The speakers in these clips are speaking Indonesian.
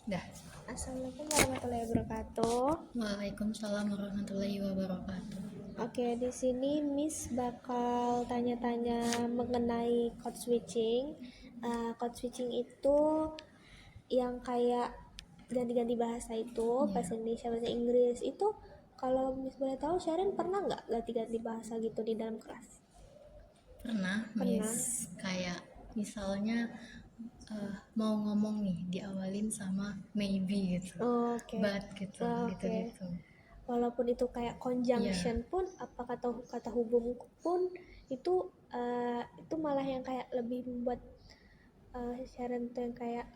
Dah. Assalamualaikum warahmatullahi wabarakatuh. Waalaikumsalam warahmatullahi wabarakatuh. Oke, di sini Miss bakal tanya-tanya mengenai code switching. Code switching itu yang kayak ganti-ganti bahasa itu, Iya, bahasa Indonesia, bahasa Inggris. Itu kalau Miss boleh tahu, Sharon pernah nggak ganti-ganti bahasa gitu di dalam kelas? pernah Miss. Pernah. Kayak misalnya mau ngomong nih diawalin sama maybe gitu, Oke. but gitu, Oke. gitu-gitu. Walaupun itu kayak Iya, conjunction pun, apa kata kata hubung pun, itu itu malah yang kayak lebih membuat Sharon tuh yang kayak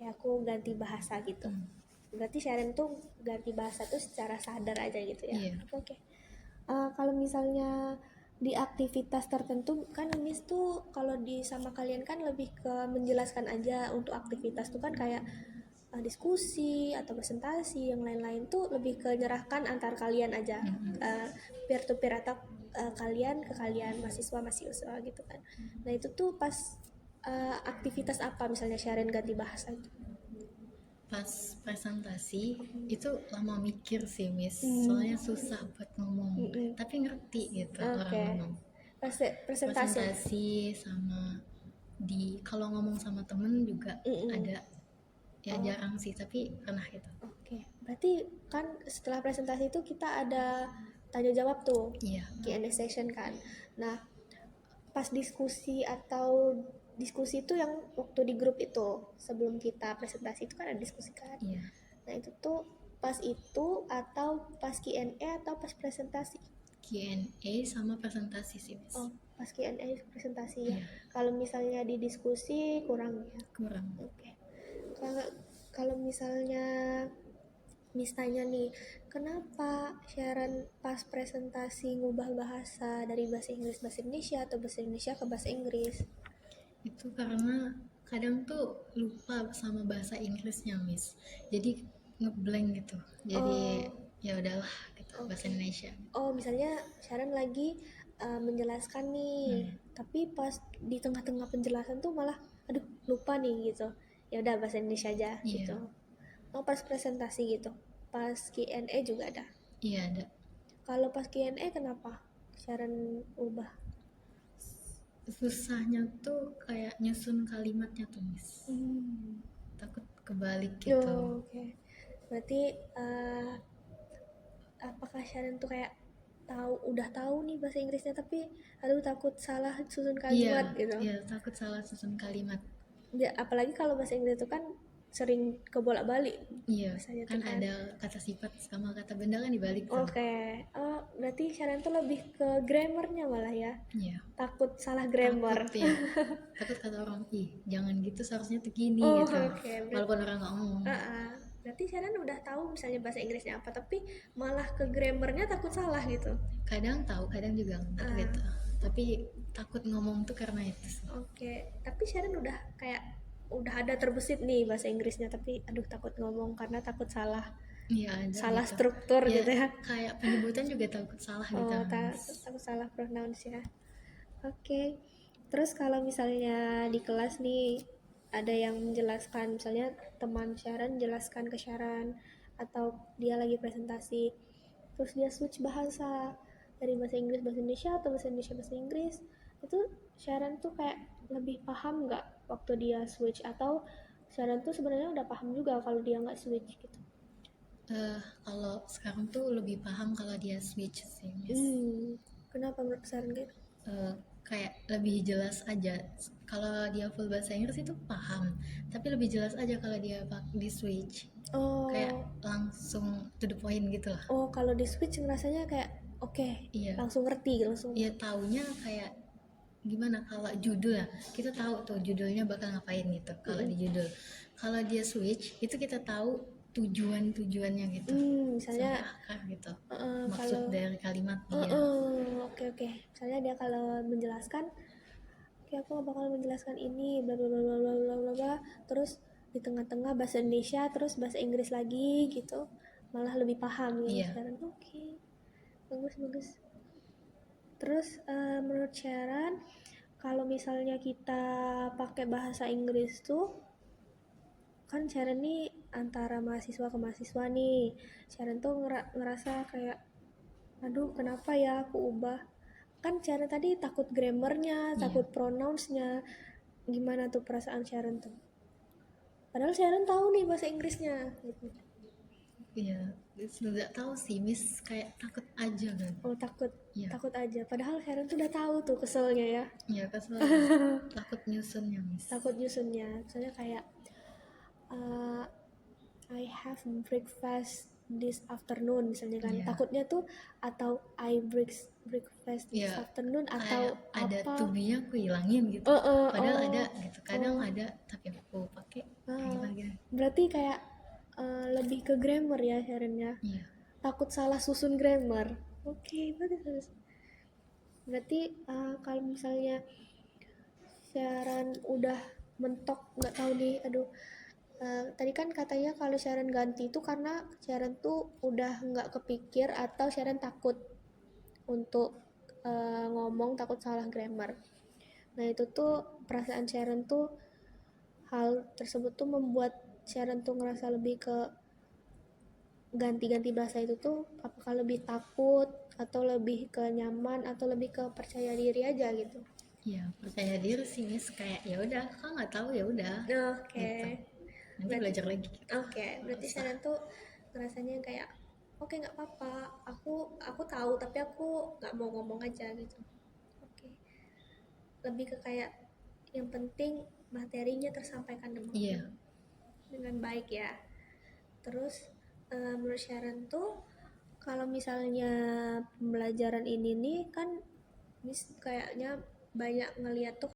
aku ganti bahasa gitu. Berarti Sharon tuh ganti bahasa tuh secara sadar aja gitu ya. iya, Oke. Kalau misalnya di aktivitas tertentu kan Miss tuh kalau di sama kalian kan lebih ke menjelaskan aja. Untuk aktivitas tuh kan kayak diskusi atau presentasi yang lain-lain tuh lebih ke nyerahkan antar kalian aja, peer to peer atau kalian ke kalian, mahasiswa gitu kan. Nah itu tuh pas aktivitas apa misalnya Sharon ganti bahasa itu? pas presentasi itu lama mikir sih Miss, Hmm. soalnya susah buat ngomong, Mm-mm. tapi ngerti gitu orang Oke. ngomong. Presentasi. Presentasi sama di kalau ngomong sama temen juga Mm-mm. ada. Ya Oh, jarang sih, tapi pernah gitu. oke. Berarti kan setelah presentasi itu kita ada tanya jawab tuh, Iya, Q&A session kan. Nah, pas diskusi atau diskusi itu yang waktu di grup itu sebelum kita presentasi itu kan ada diskusi kan. iya. Nah, itu tuh pas itu atau pas Q&A atau pas presentasi? Q&A sama presentasi sih, Miss. Oh, pas Q&A presentasi ya. Iya, Kalau misalnya di diskusi kurang ya. kurang. Oke. Kalau kalau misalnya Miss tanya nih, kenapa Sharon pas presentasi ngubah bahasa dari bahasa Inggris bahasa Indonesia atau bahasa Indonesia ke bahasa Inggris? Itu karena kadang tuh lupa sama bahasa Inggrisnya, Miss. Jadi ngeblank gitu. Jadi Oh, ya udahlah gitu, bahasa oke. Indonesia. Oh, misalnya Sharon lagi menjelaskan nih, Hmm, tapi pas di tengah-tengah penjelasan tuh malah, aduh lupa nih gitu. Ya udah bahasa Indonesia aja iya, gitu. Oh, pas presentasi gitu. Pas Q&A juga ada. iya ada. Kalau pas Q&A kenapa Sharon ubah? Susahnya tuh kayak nyusun kalimatnya tuh, Miss. Hmm. Takut kebalik gitu. Oh, oke. Berarti apakah Sharon tuh kayak udah tahu nih bahasa Inggrisnya tapi aduh takut salah susun Iya, kalimat gitu. iya takut salah susun kalimat. Apalagi kalau bahasa Inggris itu kan sering kebolak-balik Iya, bahasanya kan tuh kan. ada kata sifat sama kata benda kan dibalik tuh. Oke. Oh, berarti Sharon tuh lebih ke grammarnya malah ya. Iya, Takut salah takut grammar. ya. Takut kata orang, ih jangan gitu seharusnya tuh gini Oh, gitu. oke. Walaupun orang nggak ngomong. Berarti Sharon udah tahu misalnya bahasa Inggrisnya apa, tapi malah ke grammarnya takut salah gitu. Kadang tahu, kadang juga enggak Ah, gitu. Tapi takut ngomong tuh karena itu sih. oke. Tapi Sharon udah kayak udah ada terbesit nih bahasa Inggrisnya, tapi aduh takut ngomong karena takut salah Iya ada salah gitu. struktur Ya gitu ya. kayak penyebutan juga takut salah gitu, Oh, Miss. takut salah pronounce ya. Oke. Terus kalau misalnya di kelas nih ada yang menjelaskan, misalnya teman Sharon jelaskan ke Sharon atau dia lagi presentasi, terus dia switch bahasa dari bahasa Inggris bahasa Indonesia atau bahasa Indonesia bahasa Inggris, itu Sharon tuh kayak lebih paham nggak waktu dia switch, atau Sharon tuh sebenarnya udah paham juga kalau dia nggak switch gitu? Kalau sekarang tuh lebih paham kalau dia switch sih, Miss. Kenapa menurut Sharon gitu? eh, Kayak lebih jelas aja. Kalau dia full bahasa Inggris itu paham, tapi lebih jelas aja kalau dia di switch. Kayak Oh, langsung to the point gitu lah. oh, kalau di switch ngerasanya kayak oke, Iya, langsung ngerti, langsung. iya taunya kayak gimana kalau judul ya, kita tahu tuh judulnya bakal ngapain gitu kalau Mm-mm. di judul. Kalau dia switch itu kita tahu tujuannya gitu, Misalnya sampai akar gitu, maksud kalau dari kalimat dia. oke oke. Misalnya dia kalau menjelaskan, oke aku bakal menjelaskan ini bla bla bla bla bla bla bla bla. Terus di tengah-tengah bahasa Indonesia terus bahasa Inggris lagi gitu, malah lebih paham gitu Iya. Sharon. Oke, bagus bagus. Terus menurut Sharon, kalau misalnya kita pakai bahasa Inggris tuh kan Sharon nih antara mahasiswa ke mahasiswa nih. Sharon tuh ngerasa kayak, aduh kenapa ya aku ubah. Kan Sharon tadi takut grammarnya, Iya, takut pronounsnya. Gimana tuh perasaan Sharon tuh? Padahal Sharon tahu nih bahasa Inggrisnya gitu. iya. Nggak tahu sih, Miss kayak takut aja kan. Oh takut, Iya, takut aja. Padahal Sharon tuh udah tahu tuh keselnya ya. iya kesel. Takut nyusunnya, Miss. Takut nyusunnya. Soalnya kayak, uh, I have breakfast this afternoon misalnya kan. Iya, Takutnya tuh atau I breakfast this iya. afternoon Kayak atau ada apa. to-be-nya aku hilangin gitu. Padahal ada Oh, gitu. Kadang oh, ada, tapi aku pakai kayak ah. gimana gitu. Berarti kayak lebih ke grammar ya Sharon ya. Iya, Takut salah susun grammar. Oke, bagus. Berarti kalau misalnya Sharon udah mentok, nggak tahu nih, aduh. Tadi kan katanya kalau Sharon ganti itu karena Sharon tuh udah nggak kepikir atau Sharon takut untuk ngomong, takut salah grammar. Nah itu tuh perasaan Sharon tuh, hal tersebut tuh membuat Sharon tuh ngerasa lebih ke ganti-ganti bahasa itu tuh apakah lebih takut atau lebih ke nyaman atau lebih ke percaya diri aja gitu. iya. Percaya diri sih, Miss. Kayak ya udah, kakak nggak tahu ya udah Oke. gitu. Nanti Berarti belajar lagi gitu. Nggak berarti usah. Sharon tuh ngerasanya kayak oke nggak apa-apa, aku tahu tapi aku nggak mau ngomong aja gitu. Oke, lebih ke kayak yang penting materinya tersampaikan Iya, dengan baik ya. Terus menurut Sharon tuh kalau misalnya pembelajaran ini nih kan Miss kayaknya banyak ngeliat tuh